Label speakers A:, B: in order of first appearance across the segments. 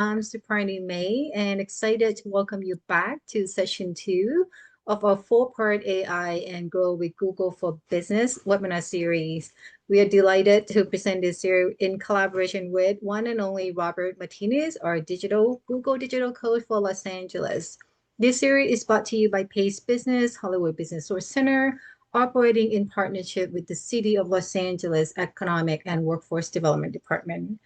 A: I'm Suparni May and excited to welcome you back to session 2 of our 4-part AI and Grow with Google for Business webinar series. We are delighted to present this series in collaboration with one and only Robert Martinez, our Google Digital Coach for Los Angeles. This series is brought to you by Pace Business, Hollywood BusinessSource Center, operating in partnership with the City of Los Angeles Economic and Workforce Development Department.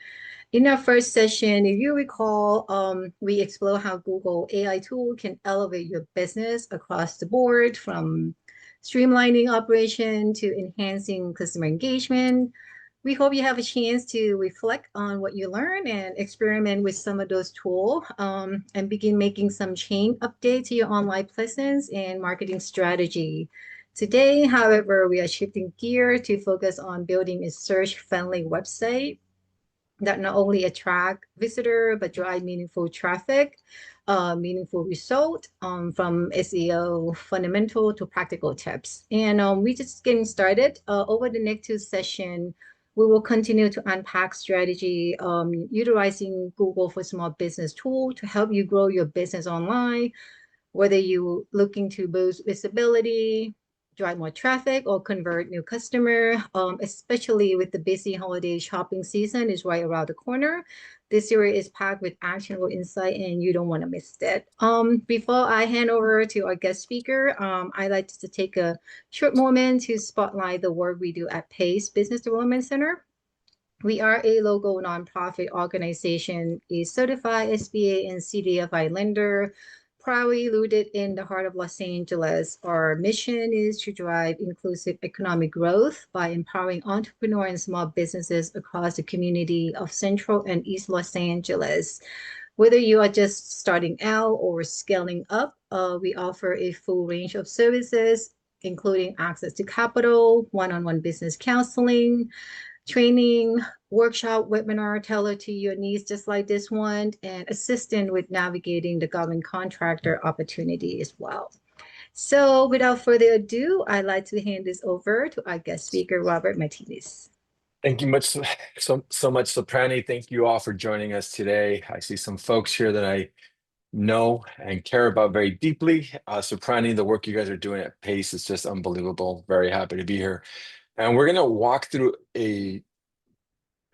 A: In our first session, if you recall, we explore how Google AI tool can elevate your business across the board, from streamlining operation to enhancing customer engagement. We hope you have a chance to reflect on what you learned and experiment with some of those tools, and begin making some chain updates to your online presence and marketing strategy. Today, however, we are shifting gear to focus on building a search-friendly website that not only attract visitor but drive meaningful traffic, meaningful result, from SEO fundamental to practical tips. And we just getting started. Over the next 2 sessions, we will continue to unpack strategy, utilizing Google for Small Business tool to help you grow your business online, whether you looking to boost visibility, drive more traffic, or convert new customer, especially with the busy holiday shopping season is right around the corner. This series is packed with actionable insight and you don't want to miss it. Before I hand over to our guest speaker, I'd like to take a short moment to spotlight the work we do at PACE Business Development Center. We are a local nonprofit organization, a certified SBA and CDFI lender, proudly rooted in the heart of Los Angeles. Our mission is to drive inclusive economic growth by empowering entrepreneurs and small businesses across the community of Central and East Los Angeles. Whether you are just starting out or scaling up, we offer a full range of services, including access to capital, one-on-one business counseling, training, workshop, webinar tailored to your needs, just like this one, and assistant with navigating the government contractor opportunity as well. So without further ado, I'd like to hand this over to our guest speaker, Robert Martinez.
B: Thank you so much, Soprani. Thank you all for joining us today. I see some folks here that I know and care about very deeply. Soprani, the work you guys are doing at Pace is just unbelievable. Very happy to be here. And we're going to walk through a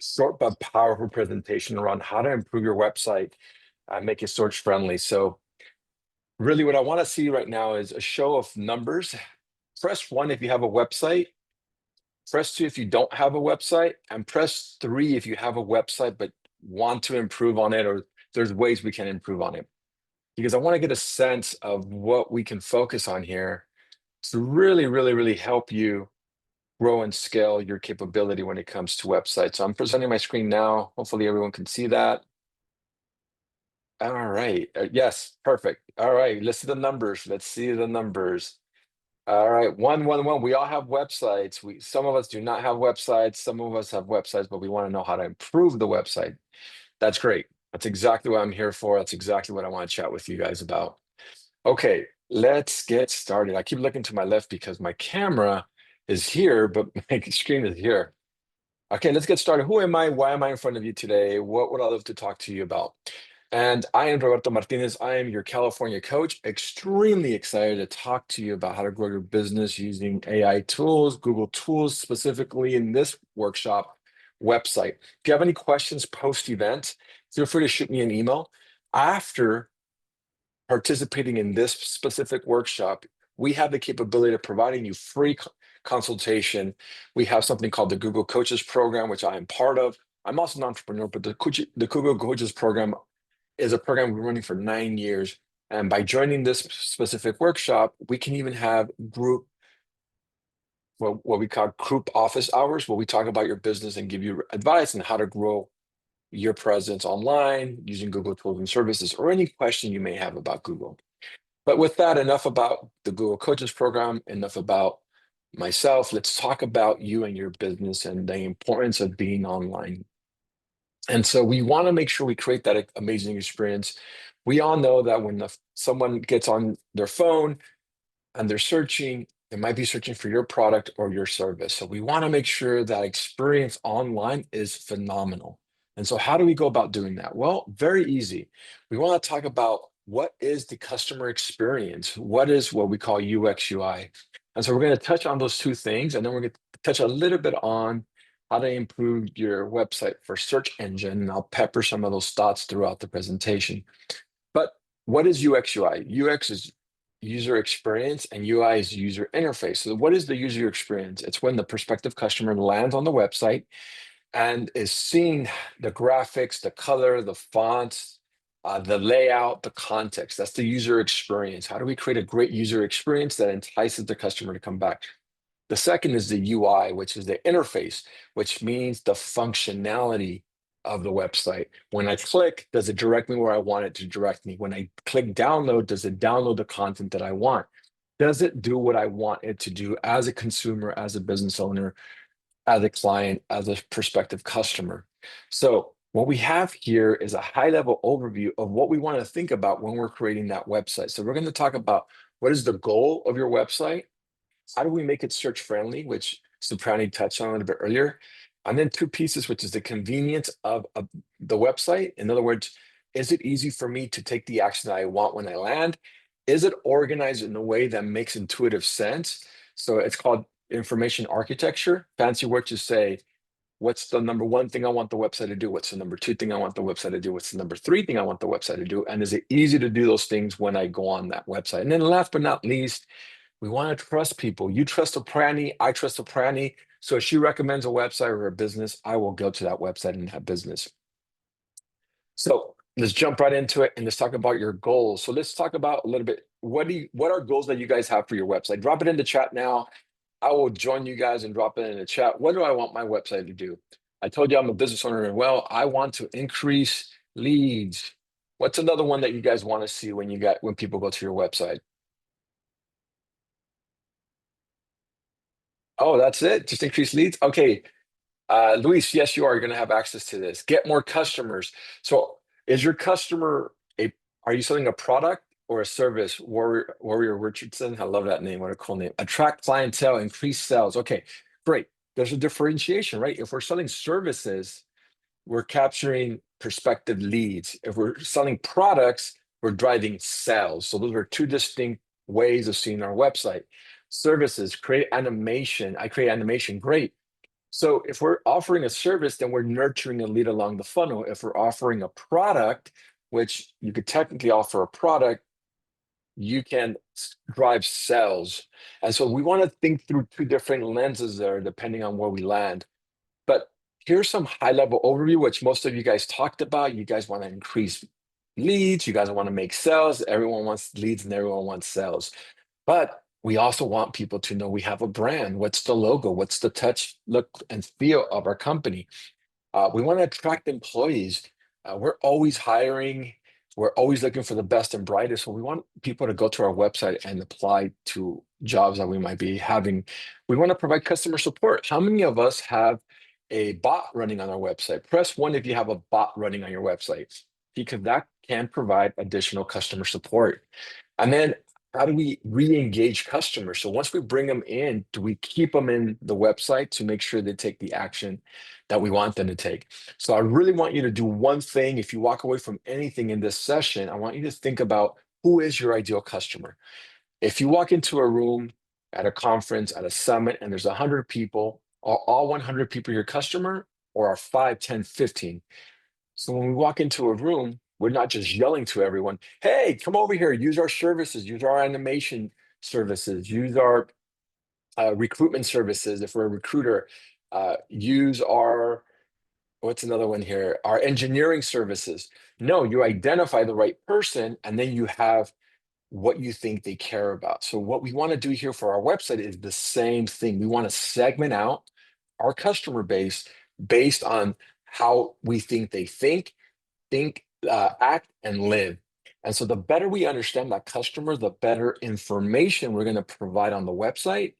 B: short but powerful presentation around how to improve your website, make it search friendly. So really what I want to see right now is a show of numbers. Press 1 if you have a website, press 2 if you don't have a website, and press 3 if you have a website but want to improve on it, or there's ways we can improve on it. Because I want to get a sense of what we can focus on here to really help you grow and scale your capability when it comes to websites. So I'm presenting my screen now. Hopefully everyone can see that. All right. Yes, perfect. All right. Let's see the numbers. Let's see the numbers. All right. 111. We all have websites. Some of us do not have websites. Some of us have websites, but we want to know how to improve the website. That's great. That's exactly what I'm here for. That's exactly what I want to chat with you guys about. Okay, let's get started. I keep looking to my left because my camera is here, but my screen is here. Okay, let's get started. Who am I? Why am I in front of you today? What would I love to talk to you about? And I am Roberto Martinez. I am your California coach. Extremely excited to talk to you about how to grow your business using AI tools, Google tools, specifically in this workshop website. If you have any questions post-event, feel free to shoot me an email. After participating in this specific workshop, we have the capability of providing you free consultation. We have something called the Google Coaches Program, which I am part of. I'm also an entrepreneur, but the Google Coaches Program is a program we're running for 9 years. And by joining this specific workshop, we can even have what we call group office hours, where we talk about your business and give you advice on how to grow your presence online using Google tools and services, or any question you may have about Google. But with that, enough about the Google Coaches Program, enough about myself. Let's talk about you and your business and the importance of being online. And so we want to make sure we create that amazing experience. We all know that when someone gets on their phone and they're searching, they might be searching for your product or your service. So we want to make sure that experience online is phenomenal. And so how do we go about doing that? Well, very easy. We want to talk about what is the customer experience? What is what we call UX, UI? And so we're going to touch on those two things, and then we're going to touch a little bit on how to improve your website for search engine. And I'll pepper some of those thoughts throughout the presentation. But what is UX, UI? UX is user experience and UI is user interface. So what is the user experience? It's when the prospective customer lands on the website and is seeing the graphics, the color, the fonts, the layout, the context. That's the user experience. How do we create a great user experience that entices the customer to come back? The second is the UI, which is the interface, which means the functionality of the website. When I click, does it direct me where I want it to direct me? When I click download, does it download the content that I want? Does it do what I want it to do as a consumer, as a business owner, as a client, as a prospective customer? So what we have here is a high-level overview of what we want to think about when we're creating that website. So we're going to talk about what is the goal of your website? How do we make it search friendly, which Suprani touched on a little bit earlier? And then two pieces, which is the convenience of the website. In other words, is it easy for me to take the action that I want when I land? Is it organized in a way that makes intuitive sense? So it's called information architecture. Fancy word to say, what's the number one thing I want the website to do? What's the number two thing I want the website to do? What's the number three thing I want the website to do? And is it easy to do those things when I go on that website? And then last but not least, we want to trust people. You trust a Pranny, I trust a Pranny. So if she recommends a website or a business, I will go to that website and have business. So let's jump right into it and let's talk about your goals. So let's talk about a little bit, what are goals that you guys have for your website? Drop it in the chat now. I will join you guys and drop it in the chat. What do I want my website to do? I told you I'm a business owner and well, I want to increase leads. What's another one that you guys want to see when people go to your website? Oh, that's it? Just increase leads? Okay. Luis, yes, you are. You're going to have access to this. Get more customers. So is your customer are you selling a product or a service? Warrior Richardson. I love that name. What a cool name. Attract clientele, increase sales. Okay, great. There's a differentiation, right? If we're selling services, we're capturing prospective leads. If we're selling products, we're driving sales. So those are two distinct ways of seeing our website. Services, create animation. I create animation, great. So if we're offering a service, then we're nurturing a lead along the funnel. If we're offering a product, which you could technically offer a product, you can drive sales. And so we want to think through two different lenses there, depending on where we land. But here's some high-level overview, which most of you guys talked about. You guys want to increase leads. You guys want to make sales. Everyone wants leads and everyone wants sales. But we also want people to know we have a brand. What's the logo? What's the touch, look, and feel of our company? We want to attract employees. We're always hiring. We're always looking for the best and brightest. So we want people to go to our website and apply to jobs that we might be having. We want to provide customer support. How many of us have a bot running on our website? Press one if you have a bot running on your website, because that can provide additional customer support. And then how do we re-engage customers? So once we bring them in, do we keep them in the website to make sure they take the action that we want them to take? So I really want you to do one thing. If you walk away from anything in this session, I want you to think about who is your ideal customer. If you walk into a room at a conference, at a summit, and there's 100 people, are all 100 people your customer, or are 5, 10, 15? So when we walk into a room, we're not just yelling to everyone, hey, come over here, use our services, use our animation services, use our recruitment services if we're a recruiter, use our, what's another one here, our engineering services. No, you identify the right person and then you have what you think they care about. So what we want to do here for our website is the same thing. We want to segment out our customer base based on how we think they think, act, and live. And so the better we understand that customer, the better information we're going to provide on the website,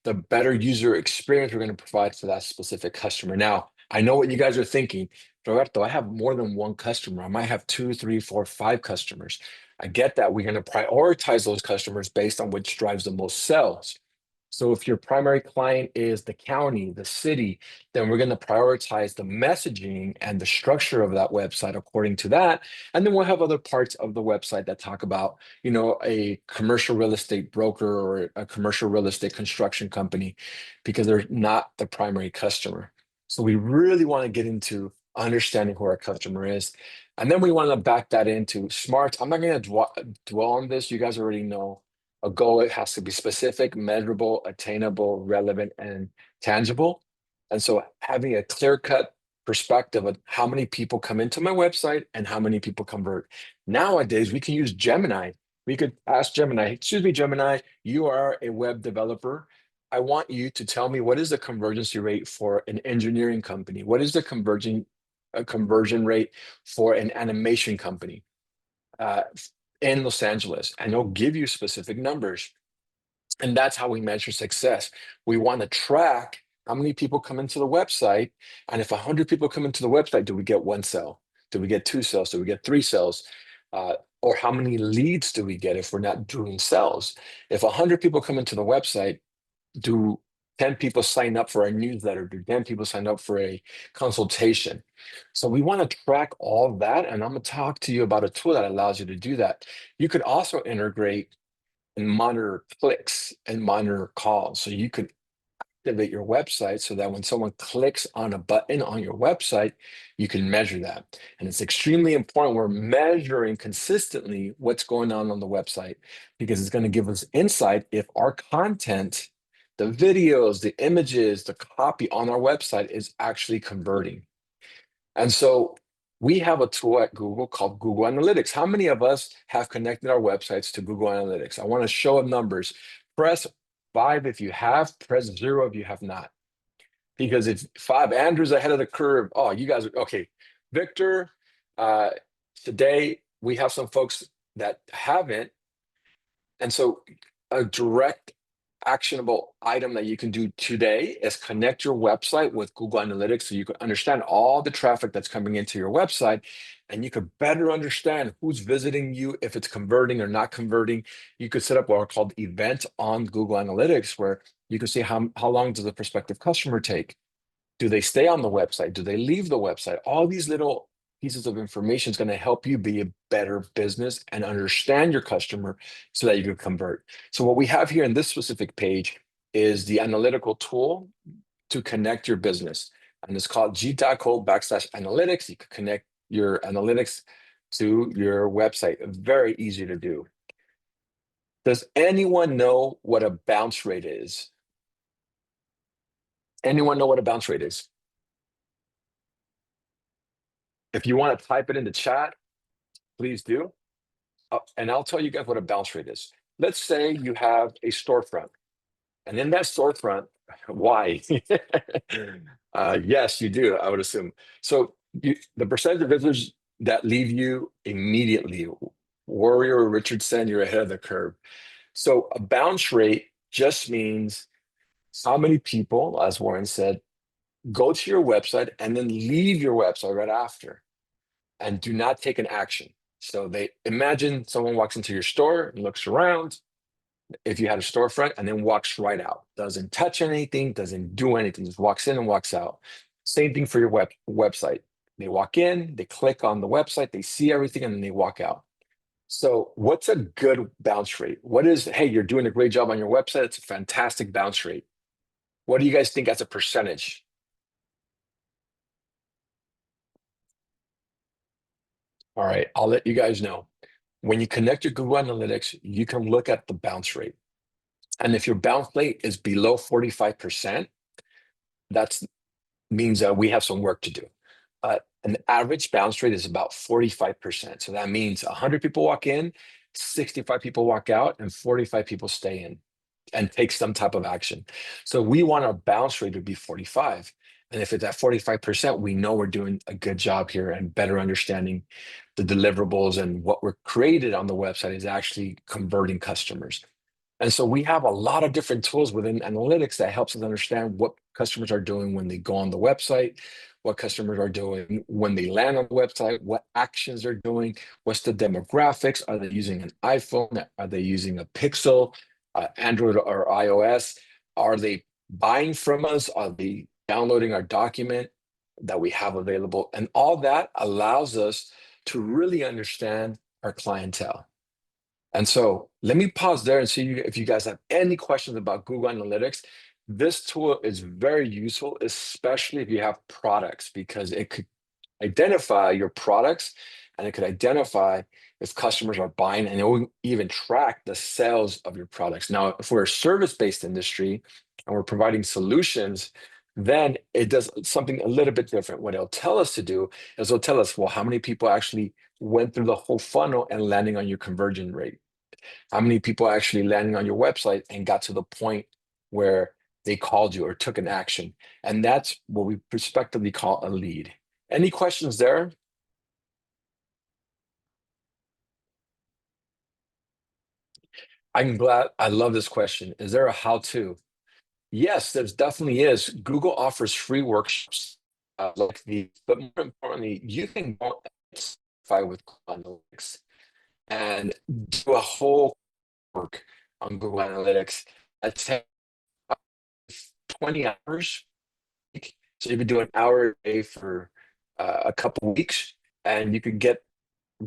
B: the better user experience we're going to provide for that specific customer. Now, I know what you guys are thinking. Roberto, I have more than one customer. I might have 2, 3, 4, 5 customers. I get that. We're going to prioritize those customers based on which drives the most sales. So if your primary client is the county, the city, then we're going to prioritize the messaging and the structure of that website according to that. And then we'll have other parts of the website that talk about, a commercial real estate broker or a commercial real estate construction company, because they're not the primary customer. So we really want to get into understanding who our customer is. And then we want to back that into smarts. I'm not going to dwell on this. You guys already know a goal. It has to be specific, measurable, attainable, relevant, and tangible. And so having a clear-cut perspective of how many people come into my website and how many people convert. Nowadays, we can use Gemini. We could ask Gemini, excuse me, Gemini, you are a web developer. I want you to tell me what is the convergency rate for an engineering company? What is the conversion rate for an animation company in Los Angeles? And it'll give you specific numbers. And that's how we measure success. We want to track how many people come into the website. And if 100 people come into the website, do we get one sale? Do we get two sales? Do we get three sales? Or how many leads do we get if we're not doing sales? If 100 people come into the website, do 10 people sign up for a newsletter? Do 10 people sign up for a consultation? So we want to track all that. And I'm going to talk to you about a tool that allows you to do that. You could also integrate and monitor clicks and monitor calls. So you could activate your website so that when someone clicks on a button on your website, you can measure that. And it's extremely important. We're measuring consistently what's going on the website, because it's going to give us insight if our content, the videos, the images, the copy on our website is actually converting. And so we have a tool at Google called Google Analytics. How many of us have connected our websites to Google Analytics? I want to show numbers. Press 5 if you have, press 0 if you have not. Because if 5, Andrew's ahead of the curve. Oh, you guys are okay. Victor, today we have some folks that haven't. And so a direct actionable item that you can do today is connect your website with Google Analytics so you can understand all the traffic that's coming into your website, and you could better understand who's visiting you, if it's converting or not converting. You could set up what are called events on Google Analytics, where you can see how long does a prospective customer take? Do they stay on the website? Do they leave the website? All these little pieces of information is going to help you be a better business and understand your customer so that you can convert. So what we have here in this specific page is the analytical tool to connect your business. And it's called g.co/analytics. You can connect your analytics to your website. Very easy to do. Does anyone know what a bounce rate is? Anyone know what a bounce rate is? If you want to type it in the chat, please do. And I'll tell you guys what a bounce rate is. Let's say you have a storefront, and in that storefront, why? Yes, you do, I would assume. So the percentage of visitors that leave you immediately, Warrior Richardson, you're ahead of the curve. So a bounce rate just means how many people, as Warren said, go to your website and then leave your website right after and do not take an action. So they imagine someone walks into your store and looks around, if you had a storefront, and then walks right out, doesn't touch anything, doesn't do anything, just walks in and walks out. Same thing for your website. They walk in, they click on the website, they see everything, and then they walk out. So what's a good bounce rate? What is, hey, you're doing a great job on your website, it's a fantastic bounce rate. What do you guys think as a percentage? All right, I'll let you guys know. When you connect your Google Analytics, you can look at the bounce rate. And if your bounce rate is below 45%, that means that we have some work to do. An average bounce rate is about 45%. So that means 100 people walk in, 65 people walk out, and 45 people stay in and take some type of action. So we want our bounce rate to be 45. And if it's at 45%, we know we're doing a good job here and better understanding the deliverables, and what we're created on the website is actually converting customers. And so we have a lot of different tools within analytics that helps us understand what customers are doing when they go on the website, what customers are doing when they land on the website, what actions they're doing, what's the demographics, are they using an iPhone, are they using a Pixel, Android or iOS? Are they buying from us? Are they downloading our document that we have available? And all that allows us to really understand our clientele. And so let me pause there and see if you guys have any questions about Google Analytics. This tool is very useful, especially if you have products, because it could identify your products and it could identify if customers are buying, and it will even track the sales of your products. Now, if we're a service-based industry and we're providing solutions, then it does something a little bit different. What it'll tell us to do is it'll tell us, well, how many people actually went through the whole funnel and landing on your conversion rate? How many people actually landing on your website and got to the point where they called you or took an action? And that's what we prospectively call a lead. Any questions there? I'm glad. I love this question. Is there a how-to? Yes, there's definitely is. Google offers free workshops like these, but more importantly, you can go with Google Analytics and do a whole work on Google Analytics. That takes 20 hours. So you could do an hour a day for a couple weeks, and you could get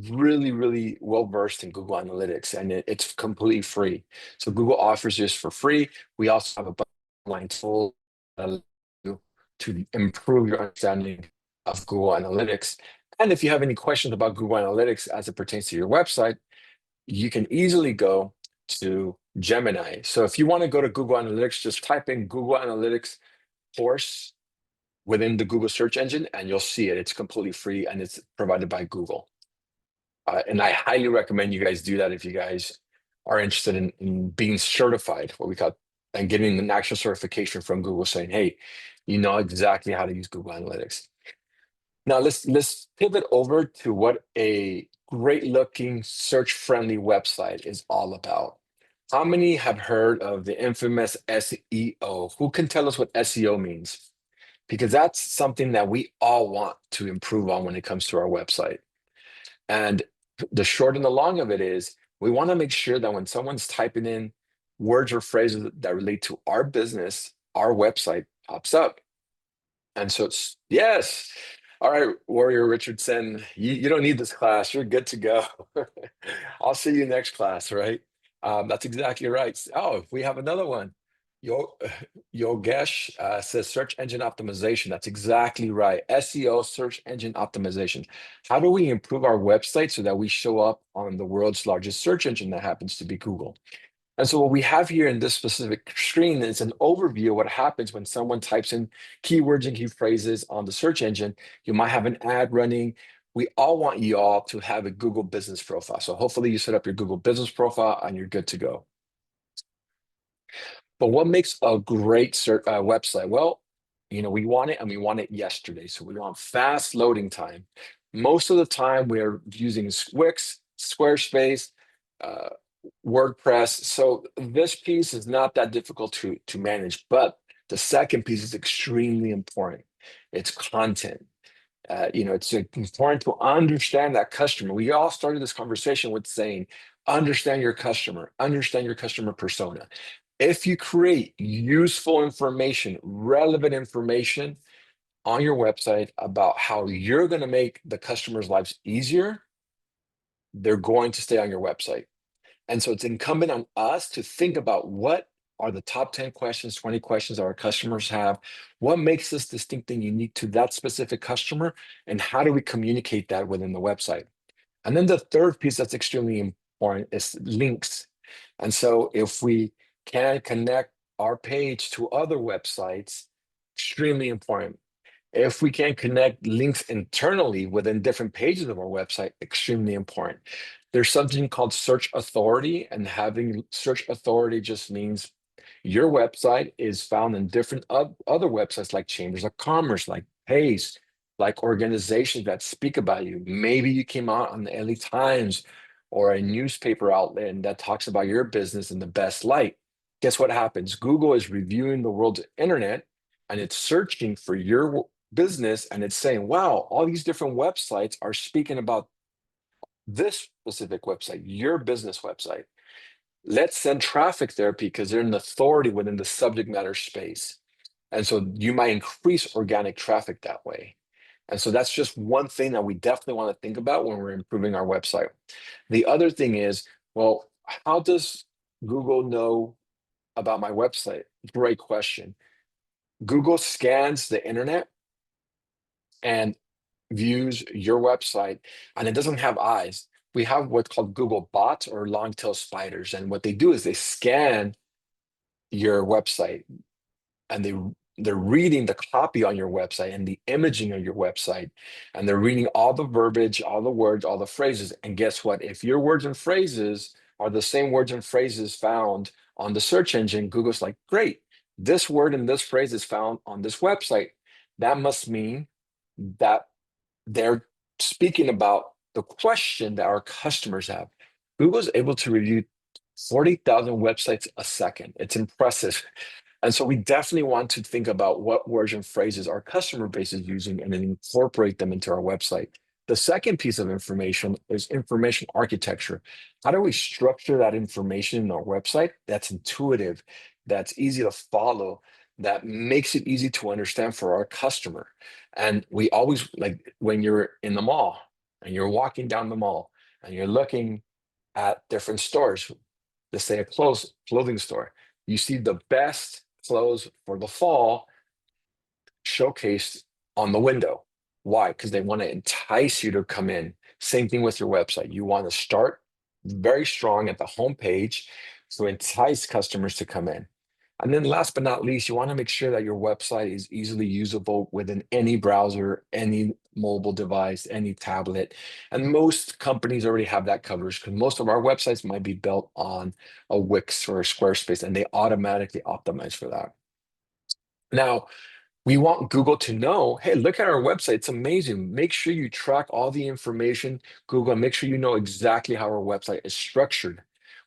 B: really, really well versed in Google Analytics, and it's completely free. So Google offers this for free. We also have a online tool that allows you to improve your understanding of Google Analytics. And if you have any questions about Google Analytics as it pertains to your website, you can easily go to Gemini. So if you want to go to Google Analytics, just type in Google Analytics course within the Google search engine, and you'll see it. It's completely free, and it's provided by Google. And I highly recommend you guys do that if you guys are interested in being certified, what we call, and getting an actual certification from Google saying, hey, you know exactly how to use Google Analytics. Now let's pivot over to what a great looking search friendly website is all about. How many have heard of the infamous SEO? Who can tell us what SEO means? Because that's something that we all want to improve on when it comes to our website. And the short and the long of it is, we want to make sure that when someone's typing in words or phrases that relate to our business, our website pops up. And so it's, yes. All right, Warrior Richardson, you don't need this class. You're good to go. I'll see you next class, right? That's exactly right. Oh, we have another one. Yogesh says search engine optimization. That's exactly right. SEO, search engine optimization. How do we improve our website so that we show up on the world's largest search engine that happens to be Google? And so what we have here in this specific screen is an overview of what happens when someone types in keywords and key phrases on the search engine. You might have an ad running. We all want you all to have a Google business profile. So hopefully you set up your Google business profile and you're good to go. But what makes a great website? Well, we want it, and we want it yesterday. So we want fast loading time. Most of the time we're using Wix, Squarespace, WordPress. So this piece is not that difficult to manage, but the second piece is extremely important. It's content. It's important to understand that customer. We all started this conversation with saying, understand your customer persona. If you create useful information, relevant information on your website about how you're going to make the customer's lives easier, they're going to stay on your website. And so it's incumbent on us to think about what are the top 10 questions, 20 questions that our customers have. What makes us distinct and unique to that specific customer? And how do we communicate that within the website? And then the third piece that's extremely important is links. And so if we can connect our page to other websites, extremely important. If we can connect links internally within different pages of our website, extremely important. There's something called search authority, and having search authority just means your website is found in different other websites like chambers of commerce, like Pace, like organizations that speak about you. Maybe you came out on the LA Times or a newspaper outlet and that talks about your business in the best light. Guess what happens? Google is reviewing the world's internet, and it's searching for your business, and it's saying, wow, all these different websites are speaking about this specific website, your business website. Let's send traffic there because they're an authority within the subject matter space. And so you might increase organic traffic that way. And so that's just one thing that we definitely want to think about when we're improving our website. The other thing is, well, how does Google know about my website? Great question. Google scans the internet and views your website, and it doesn't have eyes. We have what's called Google bots or long tail spiders. And what they do is they scan your website and they're reading the copy on your website and the imaging of your website, and they're reading all the verbiage, all the words, all the phrases. And guess what? If your words and phrases are the same words and phrases found on the search engine, Google's like, great, this word and this phrase is found on this website. That must mean that they're speaking about the question that our customers have. Google's able to review 40,000 websites a second. It's impressive. And so we definitely want to think about what words and phrases our customer base is using and then incorporate them into our website. The second piece of information is information architecture. How do we structure that information in our website that's intuitive, that's easy to follow, that makes it easy to understand for our customer? And we always, like when you're in the mall and you're walking down the mall and you're looking at different stores, let's say a clothing store, you see the best clothes for the fall showcased on the window. Why? Because they want to entice you to come in. Same thing with your website. You want to start very strong at the homepage to entice customers to come in. And then last but not least, you want to make sure that your website is easily usable within any browser, any mobile device, any tablet. And most companies already have that coverage because most of our websites might be built on a Wix or a Squarespace, and they automatically optimize for that. Now, we want Google to know, hey, look at our website. It's amazing. Make sure you track all the information, Google, make sure you know exactly how our website is structured.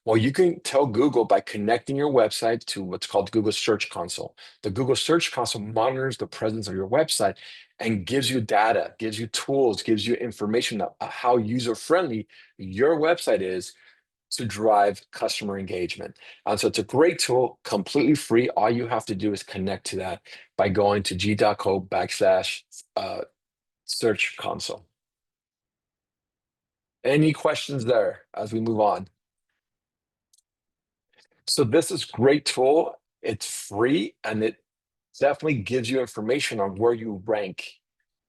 B: Well, you can tell Google by connecting your website to what's called Google Search Console. The Google Search Console monitors the presence of your website and gives you data, gives you tools, gives you information about how user-friendly your website is to drive customer engagement. And so it's a great tool, completely free. All you have to do is connect to that by going to g.co/, search console. Any questions there as we move on? So this is great tool. It's free and it definitely gives you information on where you rank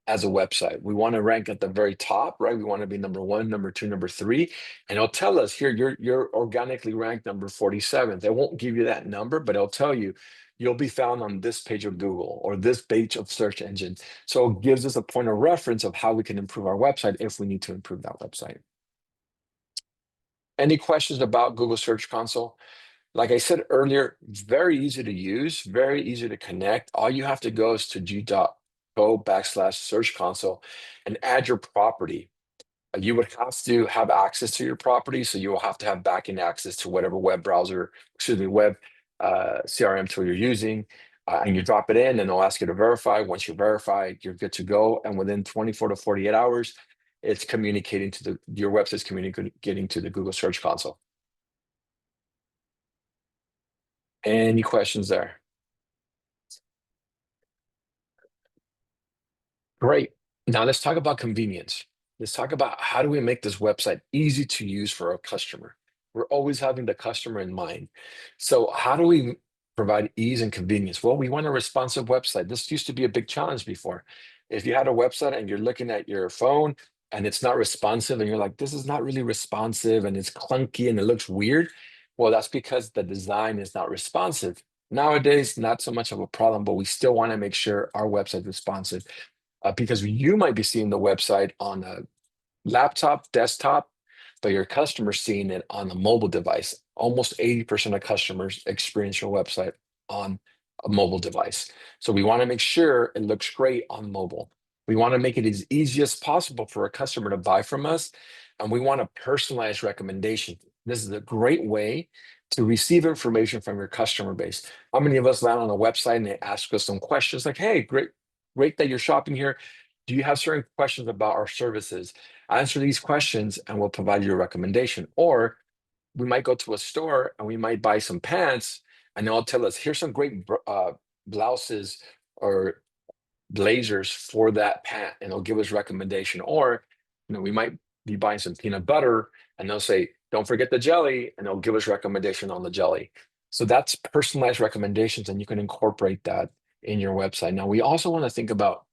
B: as a website. We want to rank at the very top, right? We want to be number one, number two, number three. And it'll tell us here, you're organically ranked number 47th. It won't give you that number, but it'll tell you you'll be found on this page of Google or this page of search engine. So it gives us a point of reference of how we can improve our website if we need to improve that website. Any questions about Google Search Console? Like I said earlier, very easy to use, very easy to connect. All you have to go is to g.co/search console and add your property. You would have to have access to your property, so you will have to have backend access to whatever web browser, excuse me, web CRM tool you're using. And you drop it in and they'll ask you to verify. Once you verify, you're good to go. And within 24 to 48 hours, it's communicating to your website's communicating to the Google Search Console. Any questions there? Great. Now let's talk about convenience. Let's talk about how do we make this website easy to use for our customer. We're always having the customer in mind. So how do we provide ease and convenience? Well, we want a responsive website. This used to be a big challenge before. If you had a website and you're looking at your phone and it's not responsive and you're like, this is not really responsive and it's clunky and it looks weird. Well, that's because the design is not responsive. Nowadays, not so much of a problem, but we still want to make sure our website is responsive because you might be seeing the website on a laptop, desktop, but your customer's seeing it on a mobile device. Almost 80% of customers experience your website on a mobile device. So we want to make sure it looks great on mobile. We want to make it as easy as possible for a customer to buy from us. And we want a personalized recommendation. This is a great way to receive information from your customer base. How many of us land on a website and they ask us some questions like, hey, great that you're shopping here. Do you have certain questions about our services? Answer these questions and we'll provide you a recommendation. Or we might go to a store and we might buy some pants, and they'll tell us, here's some great blouses or blazers for that pant, and they'll give us recommendation. Or, we might be buying some peanut butter and they'll say, don't forget the jelly, and they'll give us recommendation on the jelly. So that's personalized recommendations, and you can incorporate that in your website. Now, we also want to think about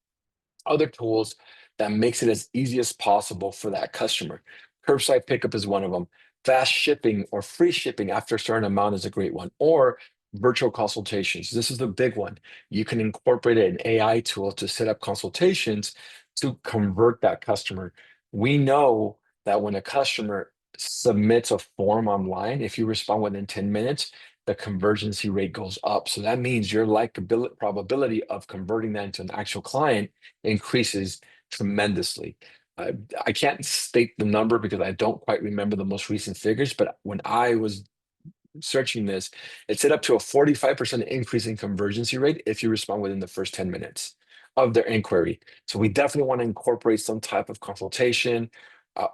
B: other tools that makes it as easy as possible for that customer. Curbside pickup is one of them. Fast shipping or free shipping after a certain amount is a great one. Or virtual consultations. This is the big one. You can incorporate an AI tool to set up consultations to convert that customer. We know that when a customer submits a form online, if you respond within 10 minutes, the convergency rate goes up. So that means your likability probability of converting that into an actual client increases tremendously. I can't state the number because I don't quite remember the most recent figures, but when I was searching this, it said up to a 45% increase in convergency rate if you respond within the first 10 minutes of their inquiry. So we definitely want to incorporate some type of consultation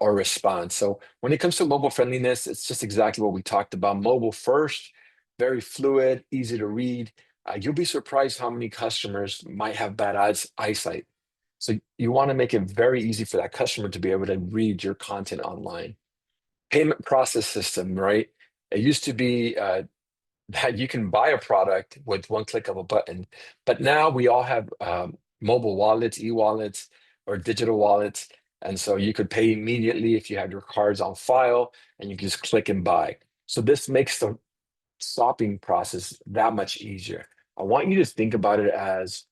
B: or response. So when it comes to mobile friendliness, it's just exactly what we talked about. Mobile first, very fluid, easy to read. You'll be surprised how many customers might have bad eyesight. So you want to make it very easy for that customer to be able to read your content online. Payment process system, right? It used to be that you can buy a product with one click of a button, but now we all have mobile wallets, e-wallets, or digital wallets. And so you could pay immediately if you have your cards on file, and you can just click and buy. So this makes the shopping process that much easier. I want you to think about it as,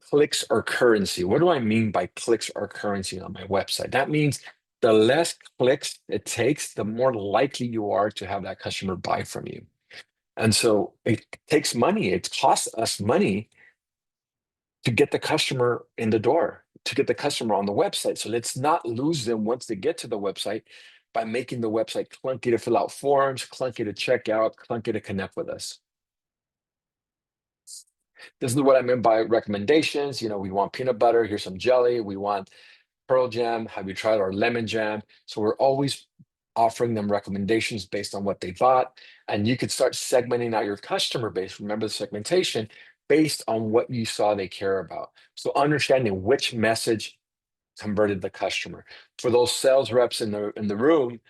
B: clicks or currency. What do I mean by clicks or currency on my website? That means the less clicks it takes, the more likely you are to have that customer buy from you. And so it takes money. It costs us money to get the customer in the door, to get the customer on the website. So let's not lose them once they get to the website by making the website clunky to fill out forms, clunky to check out, clunky to connect with us. This is what I meant by recommendations. We want peanut butter, here's some jelly. We want pearl jam. Have you tried our lemon jam? So we're always offering them recommendations based on what they bought. And you could start segmenting out your customer base. Remember the segmentation based on what you saw they care about. So understanding which message converted the customer. For those sales reps in the room,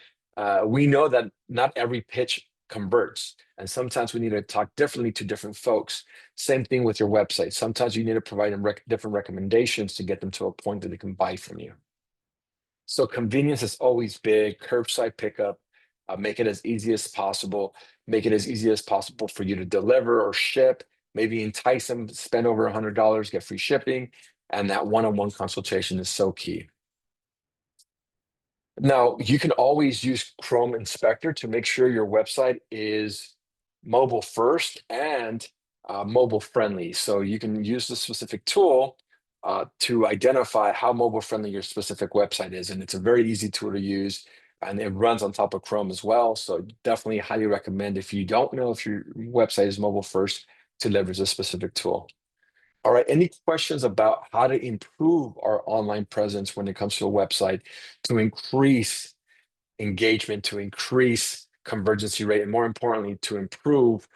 B: we know that not every pitch converts, and sometimes we need to talk differently to different folks. Same thing with your website. Sometimes you need to provide them different recommendations to get them to a point that they can buy from you. So convenience is always big. Curbside pickup, make it as easy as possible. Make it as easy as possible for you to deliver or ship. Maybe entice them, spend over $100, get free shipping. And that one-on-one consultation is so key. Now, you can always use Chrome Inspector to make sure your website is mobile first and mobile friendly. So you can use the specific tool to identify how mobile friendly your specific website is. And it's a very easy tool to use, and it runs on top of Chrome as well. So definitely highly recommend, if you don't know if your website is mobile first, to leverage a specific tool. All right, any questions about how to improve our online presence when it comes to a website to increase engagement, to increase convergency rate, and more importantly, to improve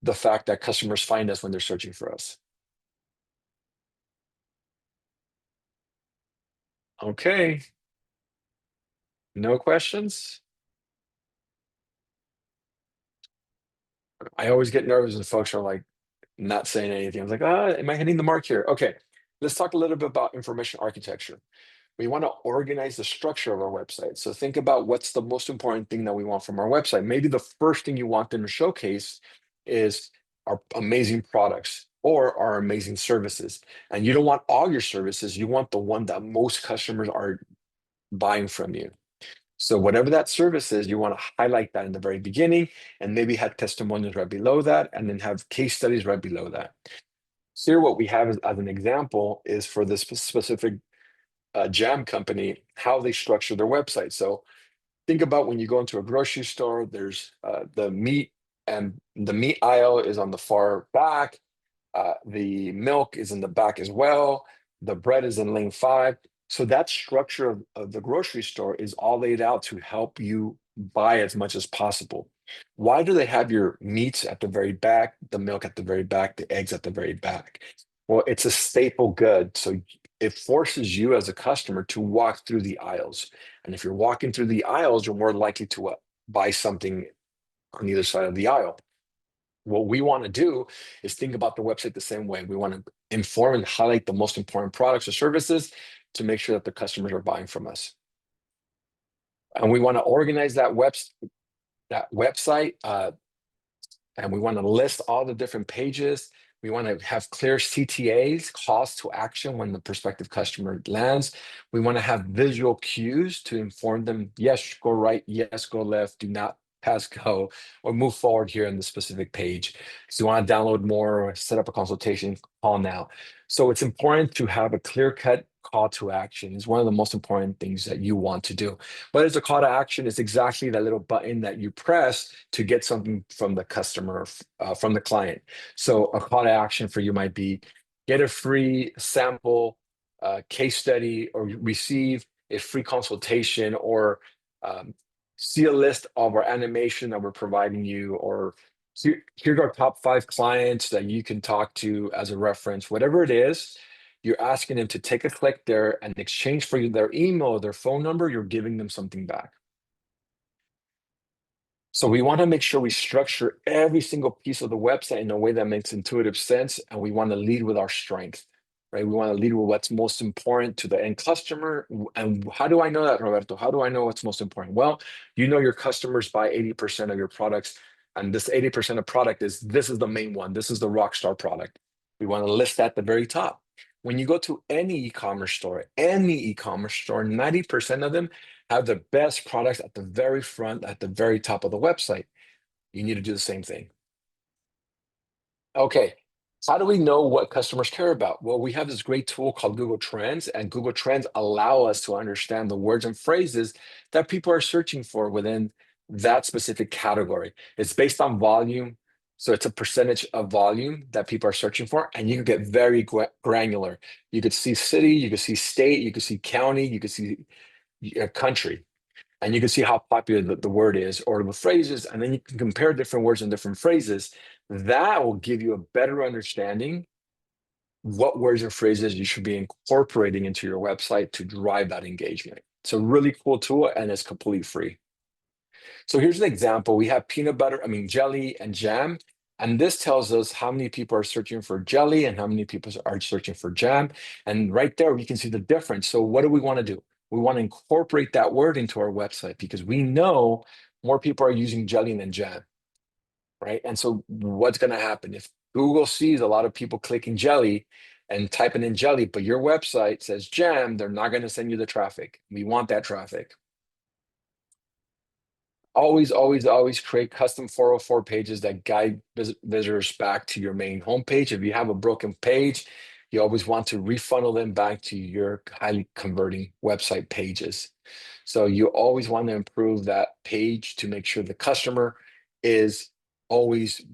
B: the fact that customers find us when they're searching for us? Okay, no questions? I always get nervous when folks are like not saying anything. I'm like, am I hitting the mark here? Okay, let's talk a little bit about information architecture. We want to organize the structure of our website. So think about what's the most important thing that we want from our website. Maybe the first thing you want them to showcase is our amazing products or our amazing services. And you don't want all your services, you want the one that most customers are buying from you. So whatever that service is, you want to highlight that in the very beginning, and maybe have testimonials right below that, and then have case studies right below that. Here, what we have as an example is for this specific jam company, how they structure their website. So think about when you go into a grocery store, there's the meat, and the meat aisle is on the far back. The milk is in the back as well. The bread is in lane 5. So that structure of the grocery store is all laid out to help you buy as much as possible. Why do they have your meats at the very back, the milk at the very back, the eggs at the very back? Well, it's a staple good. So it forces you as a customer to walk through the aisles. And if you're walking through the aisles, you're more likely to buy something on either side of the aisle. What we want to do is think about the website the same way. We want to inform and highlight the most important products or services to make sure that the customers are buying from us. And we want to organize that website, and we want to list all the different pages. We want to have clear CTAs, calls to action when the prospective customer lands. We want to have visual cues to inform them, yes, go right, yes, go left, do not pass go, or move forward here on the specific page. So you want to download more or set up a consultation, call now. So it's important to have a clear-cut call to action. It's one of the most important things that you want to do. What is a call to action? It's exactly that little button that you press to get something from the customer, from the client. So a call to action for you might be get a free sample case study, or receive a free consultation, or see a list of our animation that we're providing you, or here's our top 5 clients that you can talk to as a reference. Whatever it is, you're asking them to take a click there, and in exchange for their email or their phone number, you're giving them something back. So we want to make sure we structure every single piece of the website in a way that makes intuitive sense, and we want to lead with our strength, right? We want to lead with what's most important to the end customer. And how do I know that, Roberto? How do I know what's most important? Well, you know your customers buy 80% of your products, and this 80% of product this is the main one. This is the rock star product. We want to list that at the very top. When you go to any e-commerce store, 90% of them have the best products at the very front, at the very top of the website. You need to do the same thing. Okay, how do we know what customers care about? Well, we have this great tool called Google Trends, and Google Trends allow us to understand the words and phrases that people are searching for within that specific category. It's based on volume. So it's a percentage of volume that people are searching for, and you can get very granular. You could see city, you could see state, you could see county, you could see country, and you can see how popular the word is or the phrases, and then you can compare different words and different phrases. That will give you a better understanding what words and phrases you should be incorporating into your website to drive that engagement. It's a really cool tool, and it's completely free. So here's an example. We have jelly and jam. And this tells us how many people are searching for jelly and how many people are searching for jam. And right there, we can see the difference. So what do we want to do? We want to incorporate that word into our website, because we know more people are using jelly than jam, right? And so what's going to happen? If Google sees a lot of people clicking jelly and typing in jelly, but your website says jam, they're not going to send you the traffic. We want that traffic. Always create custom 404 pages that guide visitors back to your main homepage. If you have a broken page, you always want to refunnel them back to your highly converting website pages. So you always want to improve that page to make sure the customer is always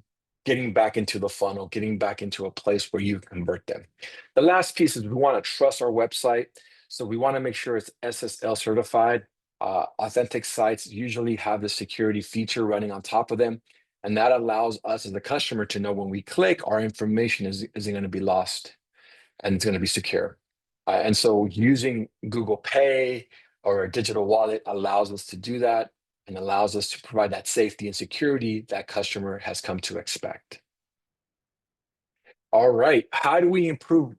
B: getting back into the funnel, getting back into a place where you convert them. The last piece is we want to trust our website. So we want to make sure it's SSL certified. Authentic sites usually have the security feature running on top of them, and that allows us as the customer to know when we click, our information isn't going to be lost, and it's going to be secure. And so using Google Pay or a digital wallet allows us to do that, and allows us to provide that safety and security that customer has come to expect. All right, how do we improve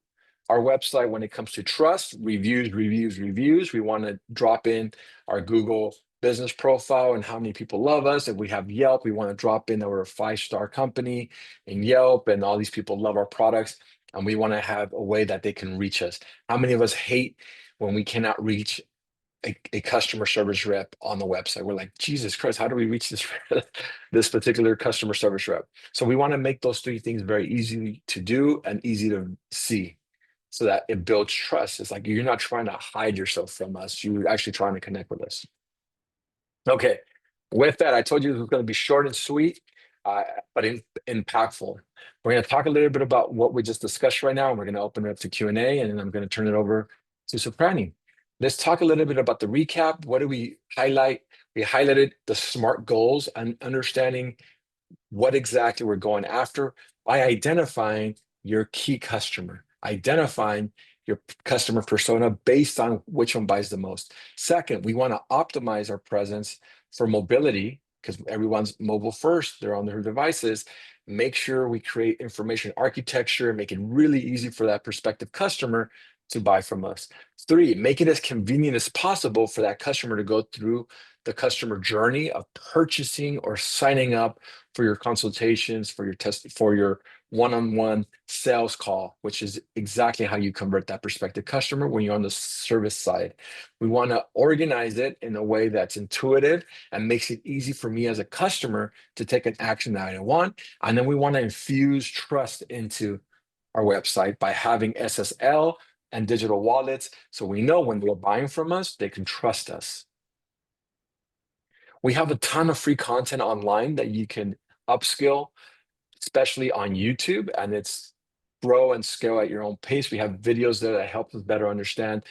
B: our website when it comes to trust? Reviews. We want to drop in our Google business profile and how many people love us. If we have Yelp, we want to drop in that we're a 5-star company in Yelp and all these people love our products, and we want to have a way that they can reach us. How many of us hate when we cannot reach a customer service rep on the website? We're like, Jesus Christ, how do we reach this particular customer service rep? So we want to make those 3 things very easy to do and easy to see, so that it builds trust. It's like you're not trying to hide yourself from us. You're actually trying to connect with us. Okay, with that, I told you it was going to be short and sweet, but impactful. We're going to talk a little bit about what we just discussed right now, and we're going to open it up to Q&A, and then I'm going to turn it over to Soprani. Let's talk a little bit about the recap. What do we highlight? We highlighted the SMART goals and understanding what exactly we're going after by identifying your key customer, identifying your customer persona based on which one buys the most. Second, we want to optimize our presence for mobility because everyone's mobile first, they're on their devices. Make sure we create information architecture, make it really easy for that prospective customer to buy from us. Three, make it as convenient as possible for that customer to go through the customer journey of purchasing or signing up for your consultations, for your test, for your one-on-one sales call, which is exactly how you convert that prospective customer when you're on the service side. We want to organize it in a way that's intuitive and makes it easy for me as a customer to take an action that I want. And then we want to infuse trust into our website by having SSL and digital wallets, so we know when they're buying from us, they can trust us. We have a ton of free content online that you can upskill, especially on YouTube, and it's grow and scale at your own pace. We have videos there that help us better understand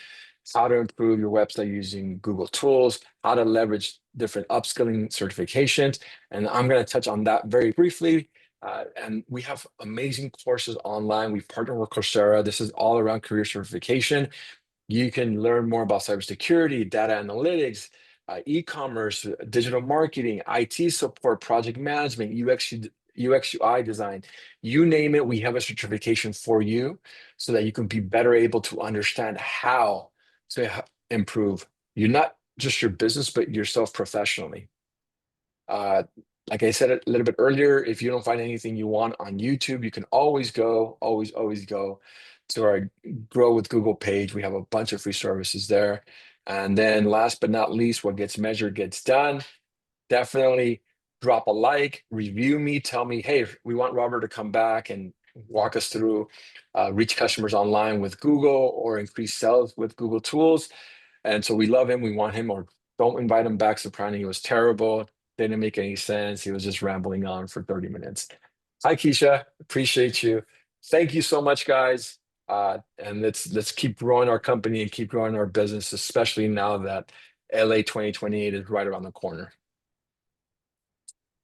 B: how to improve your website using Google tools, how to leverage different upskilling certifications. And I'm going to touch on that very briefly. And we have amazing courses online. We've partnered with Coursera. This is all around career certification. You can learn more about cybersecurity, data analytics, e-commerce, digital marketing, IT support, project management, UX UI design, you name it, we have a certification for you so that you can be better able to understand how to improve you, not just your business, but yourself professionally. Like I said a little bit earlier, if you don't find anything you want on YouTube, you can always go, always go to our Grow with Google page. We have a bunch of free services there. And then last but not least, what gets measured gets done. Definitely drop a like, review me, tell me, hey, we want Robert to come back and walk us through reach customers online with Google or increase sales with Google tools. And so we love him, we want him, or don't invite him back. Soprano, he was terrible, didn't make any sense. He was just rambling on for 30 minutes. Hi, Keisha, appreciate you. Thank you so much, guys. And let's keep growing our company and keep growing our business, especially now that LA 2028 is right around the corner.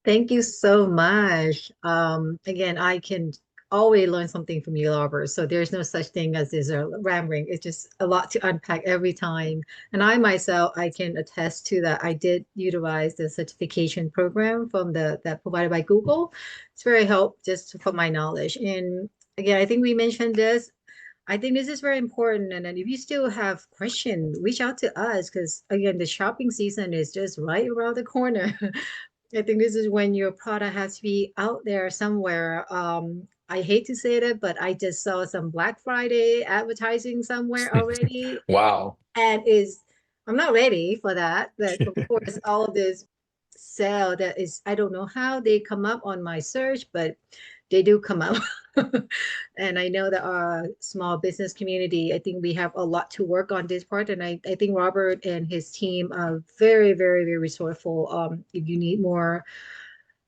A: Thank you so much. Again, I can always learn something from you, Robert. So there's no such thing as this rambling. It's just a lot to unpack every time. And I myself, I can attest to that. I did utilize the certification program from that provided by Google. It's very helpful just for my knowledge. And again, I think we mentioned this. I think this is very important. And then if you still have questions, reach out to us because again, the shopping season is just right around the corner. I think this is when your product has to be out there somewhere. I hate to say that, but I just saw some Black Friday advertising somewhere already,
B: Wow.
A: and is I'm not ready for that. But of course, all of this sale that is I don't know how they come up on my search, but they do come up. And I know that our small business community, I think we have a lot to work on this part. And I think Robert and his team are very, very, very resourceful. If you need more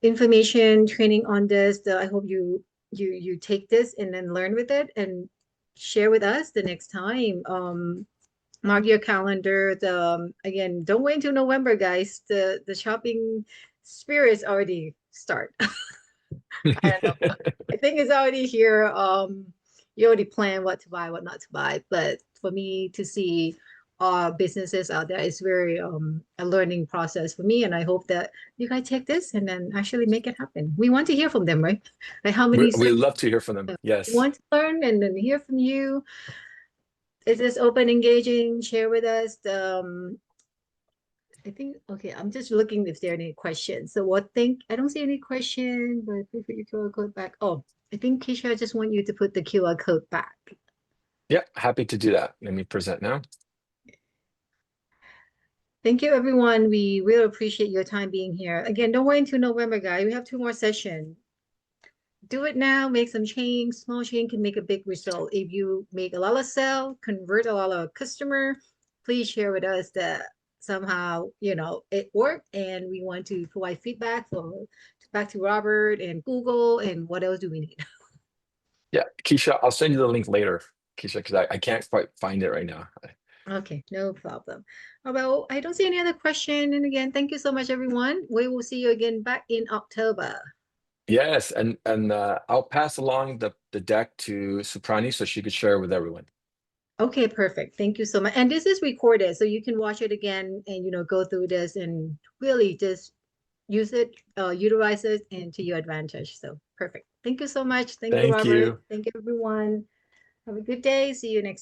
A: information, training on this, I hope you take this and then learn with it and share with us the next time. Mark your calendar. Again, don't wait until November, guys. The shopping spirits already start. I don't know. I think it's already here. You already plan what to buy, what not to buy. But for me to see businesses out there is very a learning process for me. And I hope that you guys take this and then actually make it happen. We want to hear from them, right? Like how many
B: We love to hear from them. Yes.
A: want to learn and then hear from you. Is this open, engaging? Share with us. I think okay. I'm just looking if there are any questions. So what think I don't see any question, but please put your QR code back. Oh, I think Keisha, I just want you to put the QR code back.
B: Yeah, happy to do that. Let me present now.
A: Thank you, everyone. We really appreciate your time being here. Again, don't wait until November, guys. We have 2 more sessions. Do it now, make some change. Small change can make a big result. If you make a lot of sale, convert a lot of customer, please share with us that somehow, it worked and we want to provide feedback back to Robert and Google and what else do we need?
B: Yeah, Keisha, I'll send you the link later, Keisha, because I can't quite find it right now.
A: Okay, no problem. Well, I don't see any other question. And again, thank you so much, everyone. We will see you again back in October.
B: Yes, and I'll pass along the deck to Suprani so she could share with everyone.
A: Okay, perfect. Thank you so much. And this is recorded, so you can watch it again and go through this and really just use it, utilize it and to your advantage. So perfect. Thank you so much. Thank you,
B: Thank
A: Robert.
B: you.
A: Thank you, everyone. Have a good day. See you next